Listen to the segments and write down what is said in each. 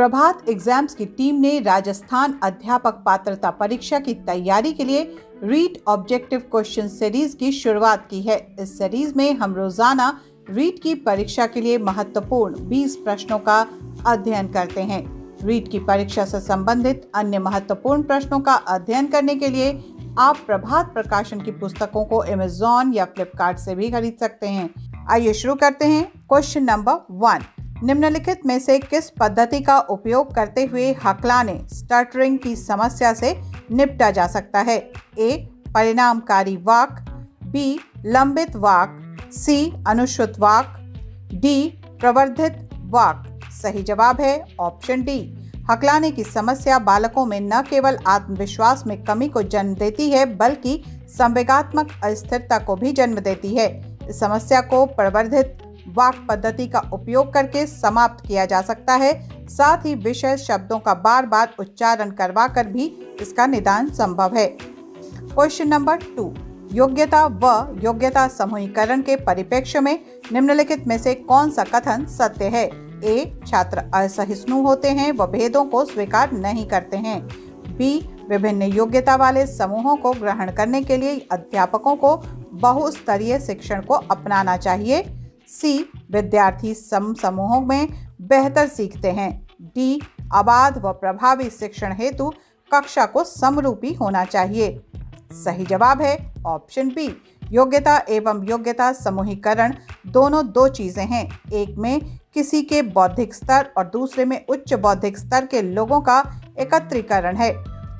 प्रभात exams की team ने राजस्थान अध्यापक पात्रता परीक्षा की तैयारी के लिए रीड ऑब्जेक्टिव क्वेश्चन सीरीज की शुरुआत की है। इस सीरीज में हम रोजाना रीड की परीक्षा के लिए महत्वपूर्ण 20 प्रश्नों का अध्ययन करते हैं। रीड की परीक्षा से संबंधित अन्य महत्वपूर्ण प्रश्नों का अध्ययन करने के लिए आप प्रभात प्रकाशन की पुस्तकों को अमेज़न या फ्लिपकार्ट से भी खरीद सकते हैं। आइए शुरू करते हैं। क्वेश्चन नंबर 1, निम्नलिखित में से किस पद्धति का उपयोग करते हुए हकलाने स्टटरिंग की समस्या से निपटा जा सकता है? ए, परिणामकारी वाक्, बी, लंबित वाक्, सी, अनुश्रुत वाक्, डी, प्रवर्धित वाक्। सही जवाब है ऑप्शन डी। हकलाने की समस्या बालकों में न केवल आत्मविश्वास में कमी को जन्म देती है बल्कि संवेगात्मक अस्थिरता को भी जन्म देती है। इस समस्या को प्रवर्धित वाक् पद्धति का उपयोग करके समाप्त किया जा सकता है। साथ ही विषय शब्दों का बार बार उच्चारण करवाकर भी इसका निदान संभव है। क्वेश्चन नंबर 2, योग्यता व योग्यता समूहीकरण के परिप्रेक्ष्य में निम्नलिखित में से कौन सा कथन सत्य है? ए, छात्र असहिष्णु होते हैं व भेदों को स्वीकार नहीं करते हैं। बी, विभिन्न योग्यता वाले समूहों को ग्रहण करने के लिए अध्यापकों को बहुस्तरीय शिक्षण को अपनाना चाहिए। सी, विद्यार्थी समूहों में बेहतर सीखते हैं। डी, अबाध व प्रभावी शिक्षण हेतु कक्षा को समरूपी होना चाहिए। सही जवाब है ऑप्शन बी। योग्यता एवं योग्यता समूहीकरण दोनों दो चीजें हैं। एक में किसी के बौद्धिक स्तर और दूसरे में उच्च बौद्धिक स्तर के लोगों का एकत्रीकरण है।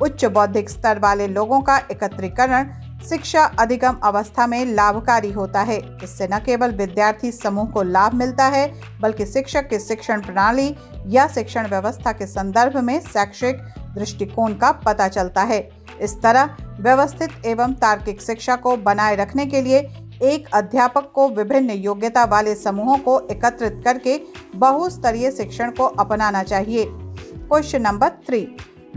उच्च बौद्धिक स्तर वाले लोगों का एकत्रीकरण शिक्षा अधिगम अवस्था में लाभकारी होता है। इससे न केवल विद्यार्थी समूह को लाभ मिलता है बल्कि शिक्षक की शिक्षण प्रणाली या शिक्षण व्यवस्था के संदर्भ में शैक्षिक दृष्टिकोण का पता चलता है। इस तरह व्यवस्थित एवं तार्किक शिक्षा को बनाए रखने के लिए एक अध्यापक को विभिन्न योग्यता वाले समूहों को एकत्रित करके बहुस्तरीय शिक्षण को अपनाना चाहिए। क्वेश्चन नंबर 3,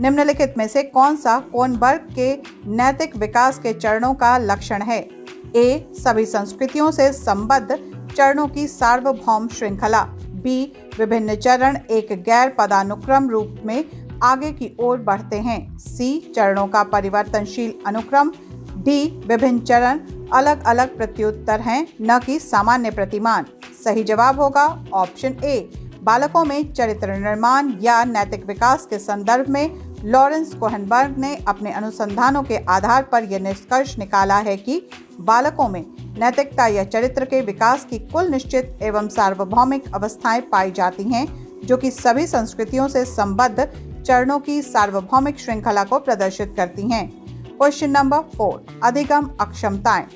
निम्नलिखित में से कौन सा कोनबर्ग के नैतिक विकास के चरणों का लक्षण है? ए, सभी संस्कृतियों से संबद्ध चरणों की सार्वभौम श्रृंखला। बी, विभिन्न चरण एक गैर पदानुक्रम रूप में आगे की ओर बढ़ते हैं। सी, चरणों का परिवर्तनशील अनुक्रम। डी, विभिन्न चरण अलग अलग प्रत्युत्तर हैं न कि सामान्य प्रतिमान। सही जवाब होगा ऑप्शन ए। बालकों में चरित्र निर्माण या नैतिक विकास के संदर्भ में लॉरेंस कोहनबर्ग ने अपने अनुसंधानों के आधार पर यह निष्कर्ष निकाला है कि बालकों में नैतिकता या चरित्र के विकास की कुल निश्चित एवं सार्वभौमिक अवस्थाएं पाई जाती हैं जो कि सभी संस्कृतियों से संबद्ध चरणों की सार्वभौमिक श्रृंखला को प्रदर्शित करती हैं। क्वेश्चन नंबर 4, अधिगम अक्षमताएं।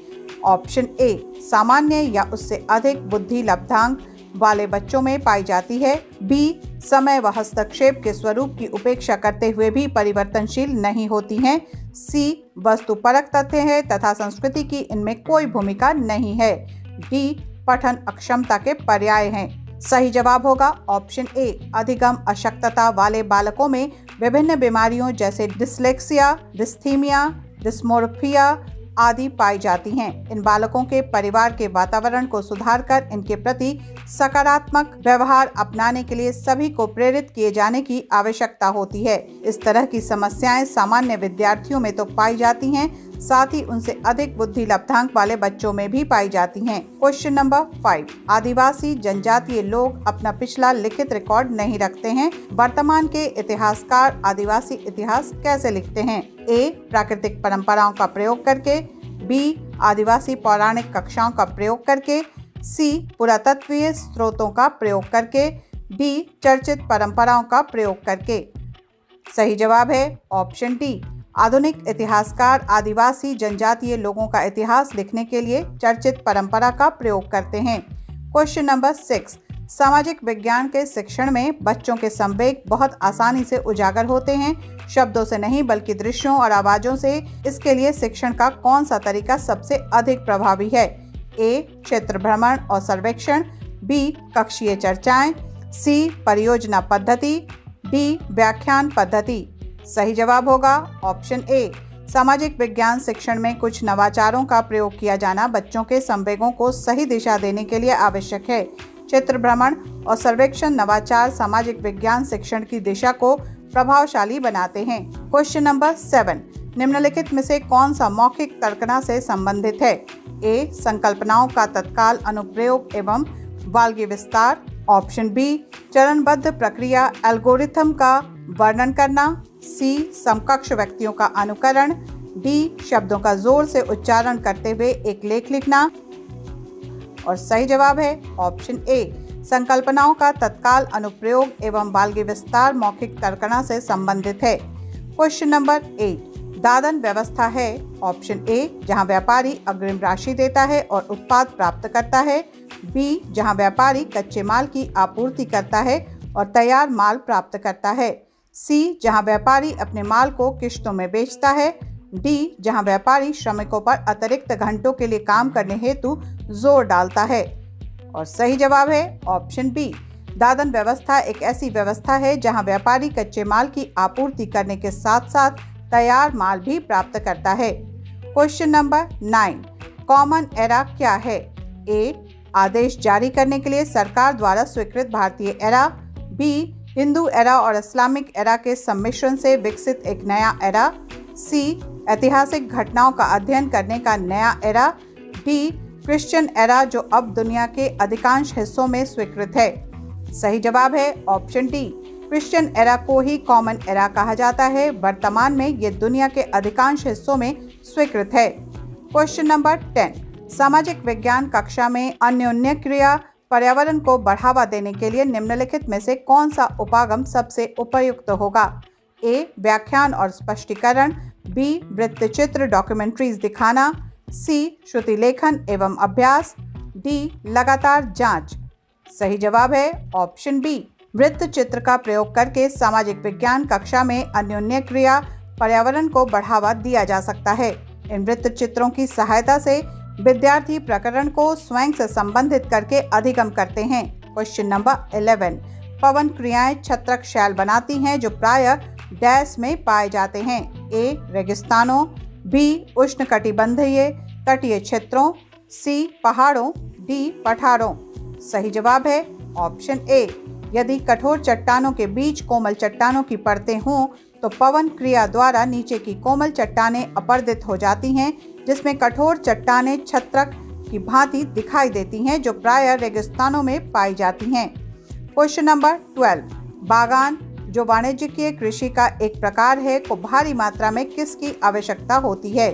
ऑप्शन ए, सामान्य या उससे अधिक बुद्धि लब्धांक वाले बच्चों में पाई जाती है। बी, समय व हस्तक्षेप के स्वरूप की उपेक्षा करते हुए भी परिवर्तनशील नहीं होती हैं। सी, वस्तुपरक तथ्य है तथा संस्कृति की इनमें कोई भूमिका नहीं है। डी, पठन अक्षमता के पर्याय हैं। सही जवाब होगा ऑप्शन ए। अधिगम अशक्तता वाले बालकों में विभिन्न बीमारियों जैसे डिस्लेक्सिया, डिस्थीमिया, डिस्मोर्फिया आदि पाई जाती हैं। इन बालकों के परिवार के वातावरण को सुधारकर इनके प्रति सकारात्मक व्यवहार अपनाने के लिए सभी को प्रेरित किए जाने की आवश्यकता होती है। इस तरह की समस्याएं सामान्य विद्यार्थियों में तो पाई जाती हैं, साथ ही उनसे अधिक बुद्धि लब्धांक वाले बच्चों में भी पाई जाती हैं। क्वेश्चन नंबर 5, आदिवासी जनजातीय लोग अपना पिछला लिखित रिकॉर्ड नहीं रखते हैं। वर्तमान के इतिहासकार आदिवासी इतिहास कैसे लिखते हैं? ए, प्राकृतिक परंपराओं का प्रयोग करके। बी, आदिवासी पौराणिक कक्षाओं का प्रयोग करके। सी, पुरातत्वीय स्रोतों का प्रयोग करके। डी, चर्चित परंपराओं का प्रयोग करके। सही जवाब है ऑप्शन डी। आधुनिक इतिहासकार आदिवासी जनजातीय लोगों का इतिहास लिखने के लिए चर्चित परंपरा का प्रयोग करते हैं। क्वेश्चन नंबर 6, सामाजिक विज्ञान के शिक्षण में बच्चों के संवेग बहुत आसानी से उजागर होते हैं, शब्दों से नहीं बल्कि दृश्यों और आवाजों से। इसके लिए शिक्षण का कौन सा तरीका सबसे अधिक प्रभावी है? ए, क्षेत्र भ्रमण और सर्वेक्षण। बी, कक्षीय चर्चाएं। सी, परियोजना पद्धति। डी, व्याख्यान पद्धति। सही जवाब होगा ऑप्शन ए। सामाजिक विज्ञान शिक्षण में कुछ नवाचारों का प्रयोग किया जाना बच्चों के संवेगों को सही दिशा देने के लिए आवश्यक है। चित्र भ्रमण और सर्वेक्षण नवाचार सामाजिक विज्ञान शिक्षण की दिशा को प्रभावशाली बनाते हैं। क्वेश्चन नंबर 7, निम्नलिखित में से कौन सा मौखिक तर्कना से संबंधित है? ए, संकल्पनाओं का तत्काल अनुप्रयोग एवं वाल्गी विस्तार। ऑप्शन बी, चरणबद्ध प्रक्रिया एल्गोरिथम का वर्णन करना। सी, समकक्ष व्यक्तियों का अनुकरण। डी, शब्दों का जोर से उच्चारण करते हुए एक लेख लिखना। और सही जवाब है ऑप्शन ए, संकल्पनाओं का तत्काल अनुप्रयोग एवं वाल्गी विस्तार मौखिक तर्कना से संबंधित है। क्वेश्चन नंबर 8, दादन व्यवस्था है। ऑप्शन ए, जहां व्यापारी अग्रिम राशि देता है और उत्पाद प्राप्त करता है। बी, जहां व्यापारी कच्चे माल की आपूर्ति करता है और तैयार माल प्राप्त करता है। सी, जहां व्यापारी अपने माल को किश्तों में बेचता है। डी, जहां व्यापारी श्रमिकों पर अतिरिक्त घंटों के लिए काम करने हेतु जोर डालता है। और सही जवाब है ऑप्शन बी, दादन व्यवस्था एक ऐसी व्यवस्था है जहां व्यापारी कच्चे माल की आपूर्ति करने के साथ साथ तैयार माल भी प्राप्त करता है। क्वेश्चन नंबर 9, कॉमन एरा क्या है? ए, आदेश जारी करने के लिए सरकार द्वारा स्वीकृत भारतीय एरा। बी, हिंदू एरा और इस्लामिक एरा के सम्मिश्रण से विकसित एक नया एरा। सी, ऐतिहासिक घटनाओं का अध्ययन करने का नया एरा। डी, क्रिश्चियन एरा जो अब दुनिया के अधिकांश हिस्सों में स्वीकृत है। सही जवाब है ऑप्शन डी, क्रिश्चियन एरा को ही कॉमन एरा कहा जाता है। वर्तमान में ये दुनिया के अधिकांश हिस्सों में स्वीकृत है। क्वेश्चन नंबर 10, सामाजिक विज्ञान कक्षा में अन्योन्य क्रिया पर्यावरण को बढ़ावा देने के लिए निम्नलिखित में से कौन सा उपागम सबसे उपयुक्त होगा? ए, व्याख्यान और स्पष्टीकरण। बी, वृत्तचित्र डॉक्यूमेंट्रीज दिखाना। सी, श्रुति लेखन एवं अभ्यास। डी, लगातार जांच। सही जवाब है ऑप्शन बी, वृत्तचित्र का प्रयोग करके सामाजिक विज्ञान कक्षा में अन्योन्य क्रिया पर्यावरण को बढ़ावा दिया जा सकता है। इन वृत्तचित्रों की सहायता से विद्यार्थी प्रकरण को स्वयं से संबंधित करके अधिगम करते हैं। क्वेश्चन नंबर 11, पवन क्रियाएं छत्रक शैल बनाती हैं जो प्रायः डैश में पाए जाते हैं। ए, रेगिस्तानों। बी, उष्णकटिबंधीय तटीय क्षेत्रों। सी, पहाड़ों। डी, पठारों। सही जवाब है ऑप्शन ए, यदि कठोर चट्टानों के बीच कोमल चट्टानों की परतें हों तो पवन क्रिया द्वारा नीचे की कोमल चट्टानें अपर्दित हो जाती हैं, जिसमें कठोर चट्टानें छत्रक की भांति दिखाई देती हैं जो प्रायः रेगिस्तानों में पाई जाती हैं। क्वेश्चन नंबर 12, बागान जो वाणिज्यिक कृषि का एक प्रकार है को भारी मात्रा में किसकी आवश्यकता होती है?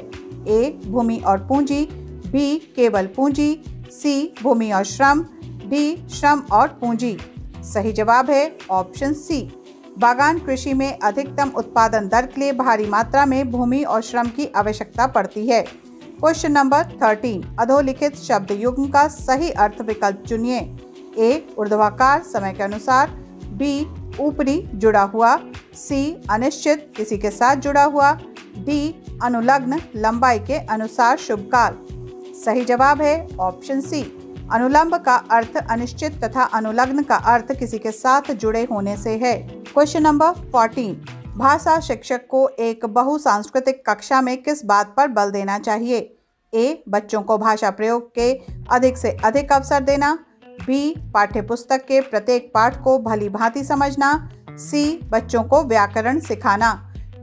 ए, भूमि और पूंजी। बी, केवल पूंजी। सी, भूमि और श्रम। डी, श्रम और पूंजी। सही जवाब है ऑप्शन सी, बागान कृषि में अधिकतम उत्पादन दर के लिए भारी मात्रा में भूमि और श्रम की आवश्यकता पड़ती है। क्वेश्चन नंबर 13, अधोलिखित शब्द युग्म का सही अर्थ विकल्प चुनिए। ए, ऊर्ध्वाकार समय के अनुसार। बी, ऊपरी जुड़ा हुआ। सी, अनिश्चित किसी के साथ जुड़ा हुआ। डी, अनुलग्न लंबाई के अनुसार शुभकाल। सही जवाब है ऑप्शन सी, अनुलंब का अर्थ अनिश्चित तथा अनुलग्न का अर्थ किसी के साथ जुड़े होने से है। क्वेश्चन नंबर 14, भाषा शिक्षक को एक बहुसांस्कृतिक कक्षा में किस बात पर बल देना चाहिए? ए, बच्चों को भाषा प्रयोग के अधिक से अधिक अवसर देना। बी, पाठ्यपुस्तक के प्रत्येक पाठ को भली भांति समझना। सी, बच्चों को व्याकरण सिखाना।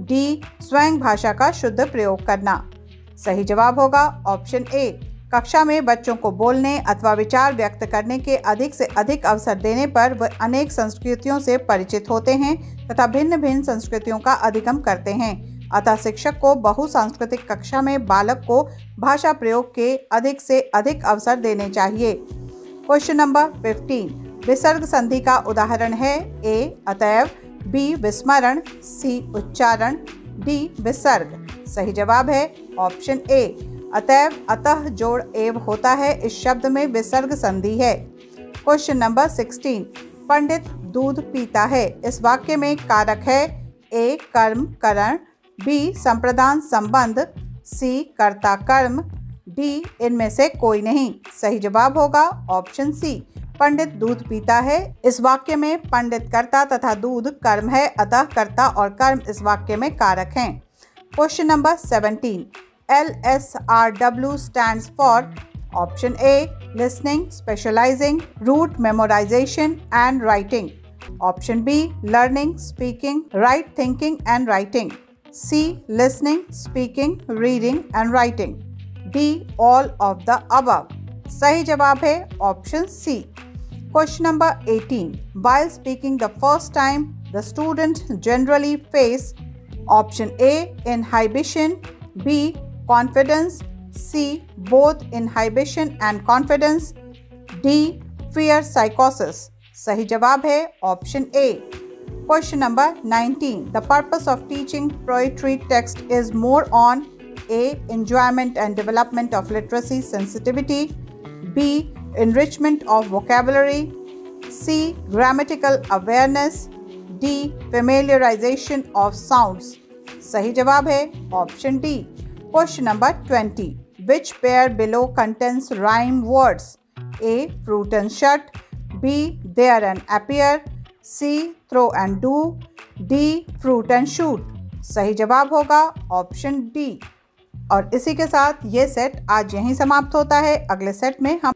डी, स्वयं भाषा का शुद्ध प्रयोग करना। सही जवाब होगा ऑप्शन ए, कक्षा में बच्चों को बोलने अथवा विचार व्यक्त करने के अधिक से अधिक अवसर देने पर वे अनेक संस्कृतियों से परिचित होते हैं तथा भिन्न भिन्न संस्कृतियों का अधिगम करते हैं। अतः शिक्षक को बहुसांस्कृतिक कक्षा में बालक को भाषा प्रयोग के अधिक से अधिक अवसर देने चाहिए। क्वेश्चन नंबर 15, विसर्ग संधि का उदाहरण है? ए, अतएव। बी, विस्मरण। सी, उच्चारण। डी, विसर्ग। सही जवाब है ऑप्शन ए, अतएव अतः जोड़ एव होता है, इस शब्द में विसर्ग संधि है। क्वेश्चन नंबर 16, पंडित दूध पीता है, इस वाक्य में कारक है? ए, कर्म करण। बी, संप्रदान संबंध। सी, कर्ता कर्म। डी, इनमें से कोई नहीं। सही जवाब होगा ऑप्शन सी, पंडित दूध पीता है, इस वाक्य में पंडित कर्ता तथा दूध कर्म है, अतः कर्ता और कर्म इस वाक्य में कारक हैं। Question number 17, LSRW stands for option A listening, specialising, root memorisation and writing. Option B learning, speaking, right thinking and writing. C listening, speaking, reading and writing. D all of the above. सही जवाब है option C. Question number 18, while speaking the first time the student generally face option A inhibition, B confidence, C both inhibition and confidence, D fear psychosis। सही जवाब है option A. Question number 19, the purpose of teaching poetry text is more on A enjoyment and development of literacy sensitivity, B enrichment of vocabulary, C grammatical awareness, D familiarization of sounds। सही जवाब है option D. Question number 20, which pair below contains rhyme words? A fruit and shut, B there and appear, C throw and do, D fruit and shoot। सही जवाब होगा option D. और इसी के साथ ये सेट आज यहीं समाप्त होता है। अगले सेट में हम